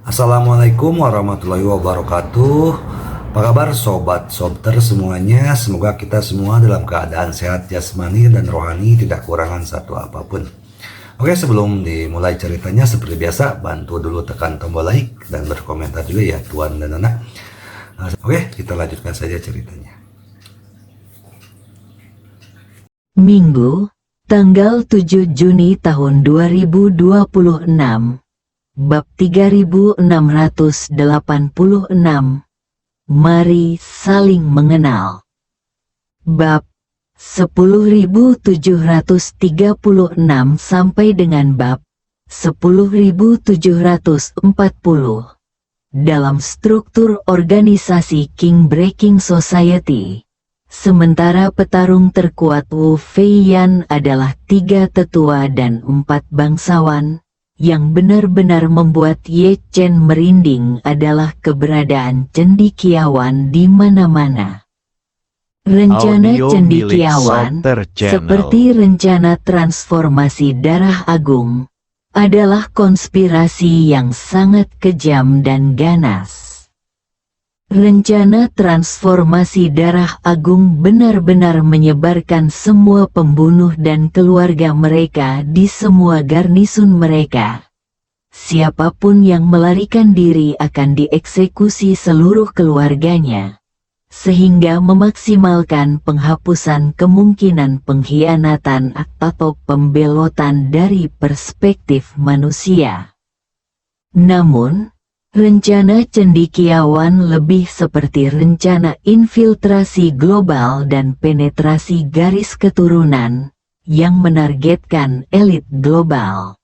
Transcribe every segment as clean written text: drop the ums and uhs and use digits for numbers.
Assalamualaikum warahmatullahi wabarakatuh. Apa kabar sobat sobter semuanya? Semoga kita semua dalam keadaan sehat jasmani dan rohani, tidak kurangan satu apapun. Oke, sebelum dimulai ceritanya seperti biasa, bantu dulu tekan tombol like dan berkomentar juga ya Tuan dan Nana. Oke, kita lanjutkan saja ceritanya. Minggu, tanggal 7 Juni tahun 2026. Bab 3686. Mari saling mengenal. Bab 10.736 sampai dengan bab 10.740. Dalam struktur organisasi King Breaking Society, sementara petarung terkuat Wu Feiyan adalah 3 tetua dan 4 bangsawan, yang benar-benar membuat Ye Chen merinding adalah keberadaan cendekiawan di mana-mana. Rencana Audio cendekiawan, milik Sobter Channel. seperti rencana transformasi darah agung, adalah konspirasi yang sangat kejam dan ganas. Rencana transformasi darah agung benar-benar menyebarkan semua pembunuh dan keluarga mereka di semua garnisun mereka. Siapapun yang melarikan diri akan dieksekusi seluruh keluarganya, sehingga memaksimalkan penghapusan kemungkinan pengkhianatan atau pembelotan dari perspektif manusia. Namun, rencana cendekiawan lebih seperti rencana infiltrasi global dan penetrasi garis keturunan yang menargetkan elit global.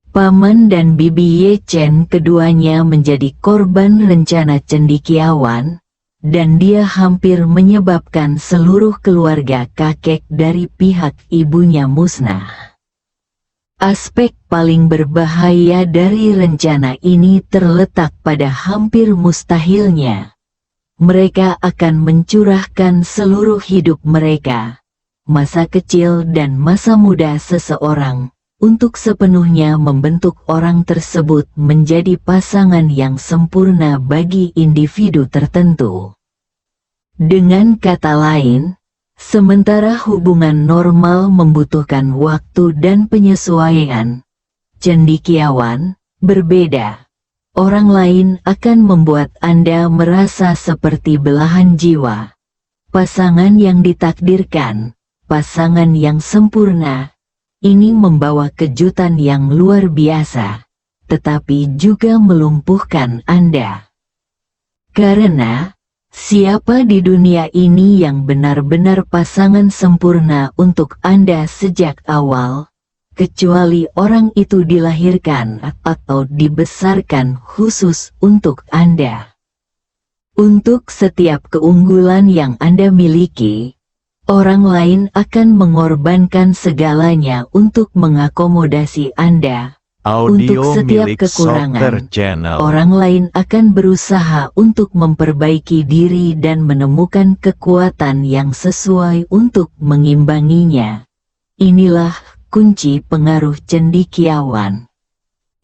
Paman dan bibi Ye Chen keduanya menjadi korban rencana cendekiawan, dan dia hampir menyebabkan seluruh keluarga kakek dari pihak ibunya musnah. Aspek paling berbahaya dari rencana ini terletak pada hampir mustahilnya. Mereka akan mencurahkan seluruh hidup mereka, masa kecil dan masa muda seseorang, untuk sepenuhnya membentuk orang tersebut menjadi pasangan yang sempurna bagi individu tertentu. Dengan kata lain, sementara hubungan normal membutuhkan waktu dan penyesuaian, cendekiawan berbeda. Orang lain akan membuat Anda merasa seperti belahan jiwa. Pasangan yang ditakdirkan, pasangan yang sempurna, ini membawa kejutan yang luar biasa, tetapi juga melumpuhkan Anda. Karena siapa di dunia ini yang benar-benar pasangan sempurna untuk Anda sejak awal, kecuali orang itu dilahirkan atau dibesarkan khusus untuk Anda? Untuk setiap keunggulan yang Anda miliki, orang lain akan mengorbankan segalanya untuk mengakomodasi Anda. Untuk Audio setiap milik kekurangan, Sobter Channel. orang lain akan berusaha untuk memperbaiki diri dan menemukan kekuatan yang sesuai untuk mengimbanginya. Inilah kunci pengaruh cendekiawan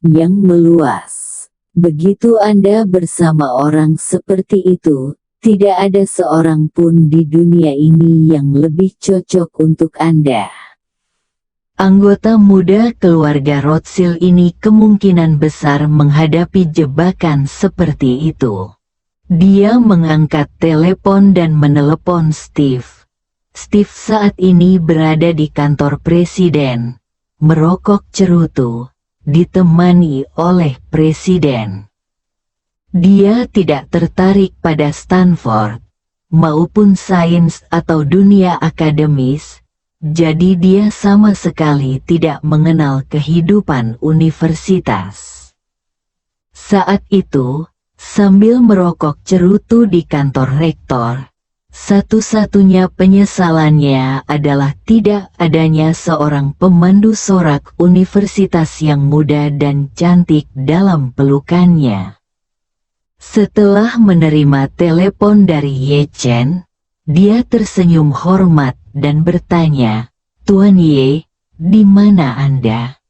yang meluas. Begitu Anda bersama orang seperti itu, tidak ada seorang pun di dunia ini yang lebih cocok untuk Anda. Anggota muda keluarga Rothschild ini kemungkinan besar menghadapi jebakan seperti itu. Dia mengangkat telepon dan menelepon Steve. Steve saat ini berada di kantor presiden, merokok cerutu, ditemani oleh presiden. Dia tidak tertarik pada Stanford, maupun sains atau dunia akademis. Jadi dia sama sekali tidak mengenal kehidupan universitas. Saat itu, sambil merokok cerutu di kantor rektor, satu-satunya penyesalannya adalah tidak adanya seorang pemandu sorak universitas yang muda dan cantik dalam pelukannya. Setelah menerima telepon dari Ye Chen, dia tersenyum hormat dan bertanya, "Tuan Ye, di mana Anda?"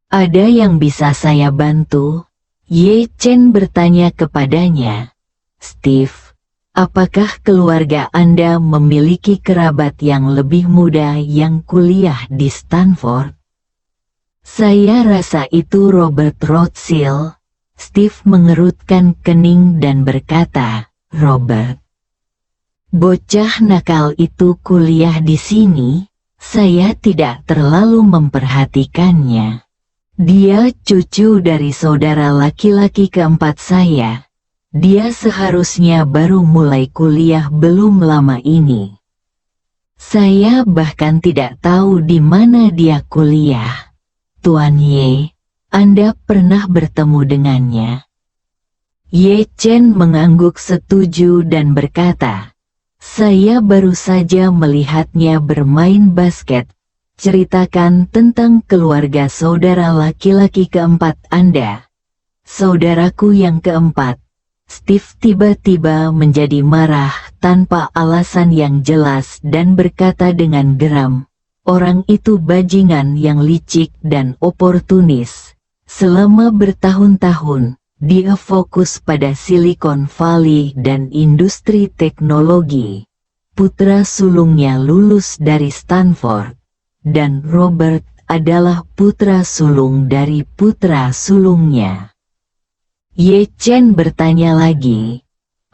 "Ada yang bisa saya bantu?" Ye Chen bertanya kepadanya, "Steve, apakah keluarga Anda memiliki kerabat yang lebih muda yang kuliah di Stanford?" "Saya rasa itu Robert Rothschild." Steve mengerutkan kening dan berkata, "Robert, bocah nakal itu kuliah di sini. Saya tidak terlalu memperhatikannya. Dia cucu dari saudara laki-laki keempat saya. Dia seharusnya baru mulai kuliah belum lama ini. Saya bahkan tidak tahu di mana dia kuliah. Tuan Ye, Anda pernah bertemu dengannya?" Ye Chen mengangguk setuju dan berkata, "Saya baru saja melihatnya bermain basket. Ceritakan tentang keluarga saudara laki-laki keempat Anda." "Saudaraku yang keempat." Steve tiba-tiba menjadi marah tanpa alasan yang jelas dan berkata dengan geram, "Orang itu bajingan yang licik dan oportunis. Selama bertahun-tahun, dia fokus pada Silicon Valley dan industri teknologi. Putra sulungnya lulus dari Stanford, dan Robert adalah putra sulung dari putra sulungnya." Ye Chen bertanya lagi,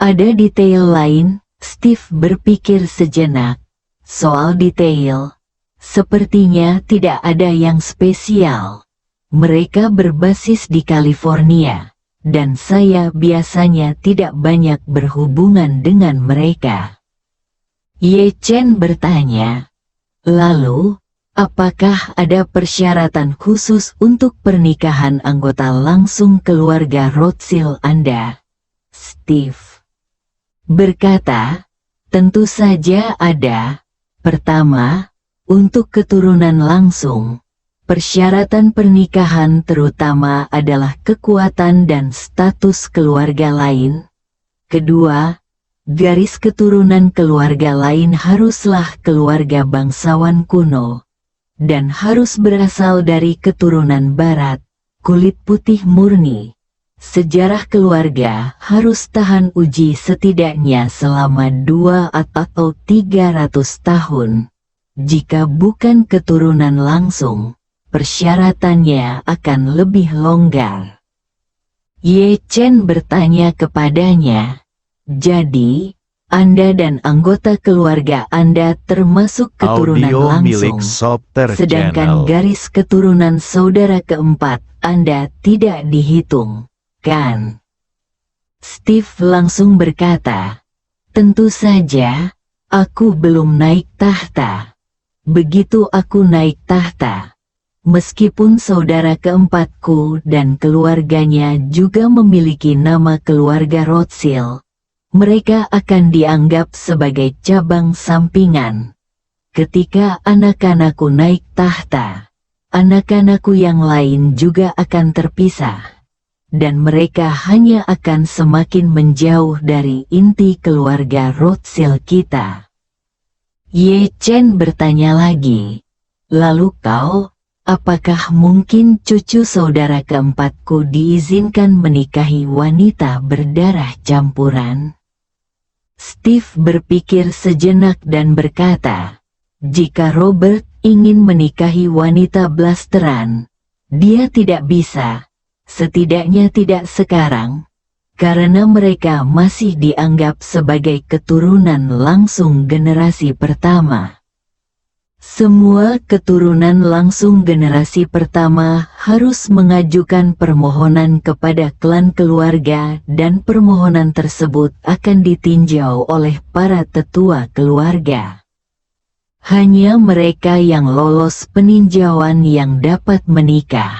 "Ada detail lain?" Steve berpikir sejenak. "Soal detail, sepertinya tidak ada yang spesial. Mereka berbasis di California, dan saya biasanya tidak banyak berhubungan dengan mereka." Ye Chen bertanya, "Lalu, apakah ada persyaratan khusus untuk pernikahan anggota langsung keluarga Rothschild Anda?" Steve berkata, "Tentu saja ada. Pertama, untuk keturunan langsung, persyaratan pernikahan terutama adalah kekuatan dan status keluarga lain. Kedua, garis keturunan keluarga lain haruslah keluarga bangsawan kuno, dan harus berasal dari keturunan barat, kulit putih murni. Sejarah keluarga harus tahan uji setidaknya selama 2 atau 300 tahun. Jika bukan keturunan langsung, persyaratannya akan lebih longgar." Ye Chen bertanya kepadanya, "Jadi, Anda dan anggota keluarga Anda termasuk keturunan Audio milik langsung, Sopter sedangkan Channel. garis keturunan saudara keempat Anda tidak dihitung, kan?" Steve langsung berkata, "Tentu saja, aku belum naik tahta. Begitu aku naik tahta, meskipun saudara keempatku dan keluarganya juga memiliki nama keluarga Rothschild, mereka akan dianggap sebagai cabang sampingan. Ketika anak-anakku naik tahta, anak-anakku yang lain juga akan terpisah, dan mereka hanya akan semakin menjauh dari inti keluarga Rothschild kita." Ye Chen bertanya lagi, "Lalu kau, apakah mungkin cucu saudara keempatku diizinkan menikahi wanita berdarah campuran?" Steve berpikir sejenak dan berkata, "Jika Robert ingin menikahi wanita blasteran, dia tidak bisa, setidaknya tidak sekarang, karena mereka masih dianggap sebagai keturunan langsung generasi pertama. Semua keturunan langsung generasi pertama harus mengajukan permohonan kepada klan keluarga dan permohonan tersebut akan ditinjau oleh para tetua keluarga. Hanya mereka yang lolos peninjauan yang dapat menikah.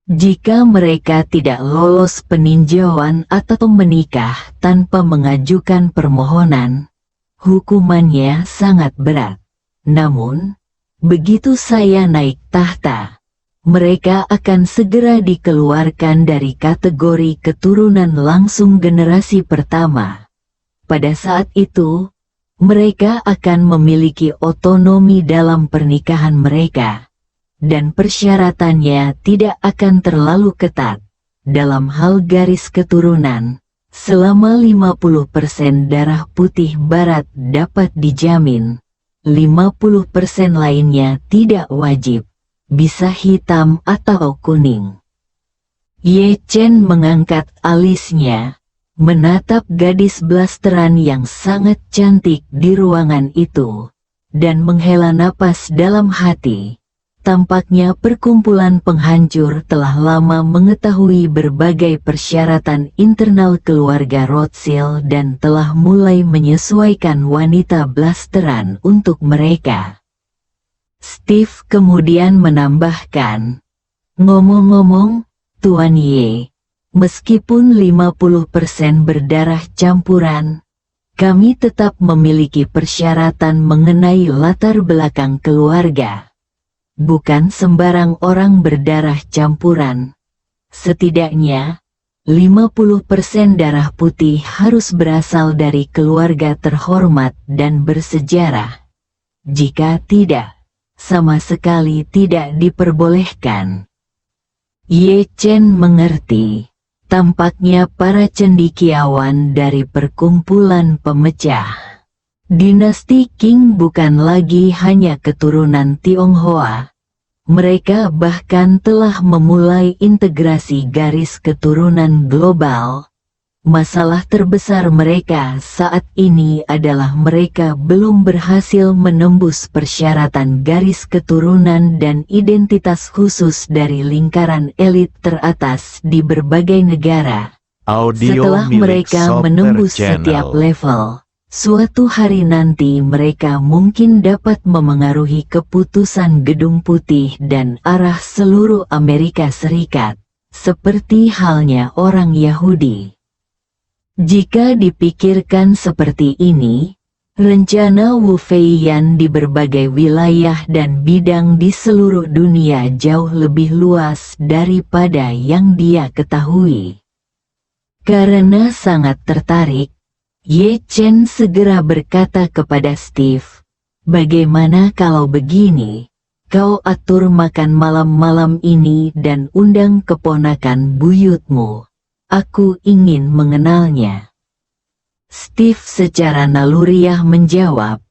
Jika mereka tidak lolos peninjauan atau menikah tanpa mengajukan permohonan, hukumannya sangat berat. Namun, begitu saya naik tahta, mereka akan segera dikeluarkan dari kategori keturunan langsung generasi pertama. Pada saat itu, mereka akan memiliki otonomi dalam pernikahan mereka, dan persyaratannya tidak akan terlalu ketat, dalam hal garis keturunan, selama 50% darah putih barat dapat dijamin, 50% lainnya tidak wajib, bisa hitam atau kuning. Ye Chen mengangkat alisnya, menatap gadis blasteran yang sangat cantik di ruangan itu, dan menghela napas dalam hati. Tampaknya perkumpulan penghancur telah lama mengetahui berbagai persyaratan internal keluarga Rothschild dan telah mulai menyesuaikan wanita blasteran untuk mereka. Steve kemudian menambahkan, ngomong-ngomong, Tuan Ye, meskipun 50% berdarah campuran, kami tetap memiliki persyaratan mengenai latar belakang keluarga. Bukan sembarang orang berdarah campuran. Setidaknya, 50% darah putih harus berasal dari keluarga terhormat dan bersejarah. Jika tidak, sama sekali tidak diperbolehkan. Ye Chen mengerti. Tampaknya para cendekiawan dari perkumpulan pemecah dinasti Qing bukan lagi hanya keturunan Tionghoa. Mereka bahkan telah memulai integrasi garis keturunan global. Masalah terbesar mereka saat ini adalah mereka belum berhasil menembus persyaratan garis keturunan dan identitas khusus dari lingkaran elit teratas di berbagai negara. Setelah mereka menembus setiap level, suatu hari nanti mereka mungkin dapat memengaruhi keputusan Gedung Putih dan arah seluruh Amerika Serikat, seperti halnya orang Yahudi. Jika dipikirkan seperti ini, rencana Wu Feiyan di berbagai wilayah dan bidang di seluruh dunia jauh lebih luas daripada yang dia ketahui. Karena sangat tertarik, Ye Chen segera berkata kepada Steve, "Bagaimana kalau begini? Kau atur makan malam-malam ini dan undang keponakan buyutmu. Aku ingin mengenalnya." Steve secara naluriah menjawab,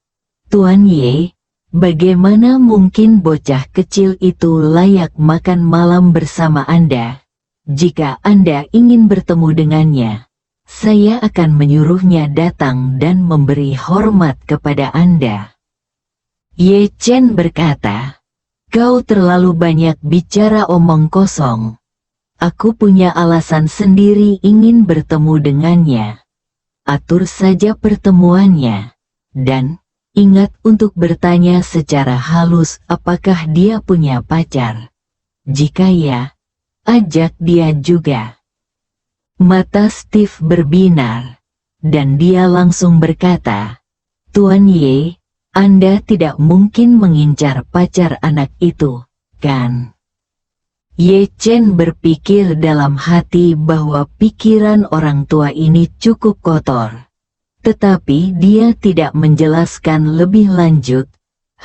"Tuan Ye, bagaimana mungkin bocah kecil itu layak makan malam bersama Anda? Jika Anda ingin bertemu dengannya, saya akan menyuruhnya datang dan memberi hormat kepada Anda." Ye Chen berkata, "Kau terlalu banyak bicara omong kosong. Aku punya alasan sendiri ingin bertemu dengannya. Atur saja pertemuannya. Dan, ingat untuk bertanya secara halus apakah dia punya pacar. Jika ya, ajak dia juga." Mata Steve berbinar, dan dia langsung berkata, "Tuan Ye, Anda tidak mungkin mengincar pacar anak itu, kan?" Ye Chen berpikir dalam hati bahwa pikiran orang tua ini cukup kotor. Tetapi dia tidak menjelaskan lebih lanjut,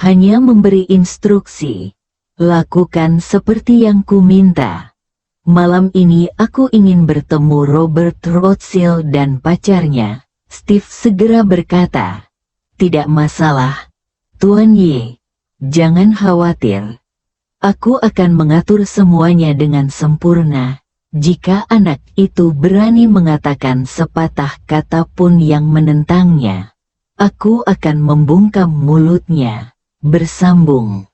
hanya memberi instruksi, "Lakukan seperti yang ku minta. Malam ini aku ingin bertemu Robert Rothschild dan pacarnya." Steve segera berkata, "Tidak masalah, Tuan Ye. Jangan khawatir. Aku akan mengatur semuanya dengan sempurna. Jika anak itu berani mengatakan sepatah kata pun yang menentangnya, aku akan membungkam mulutnya." Bersambung.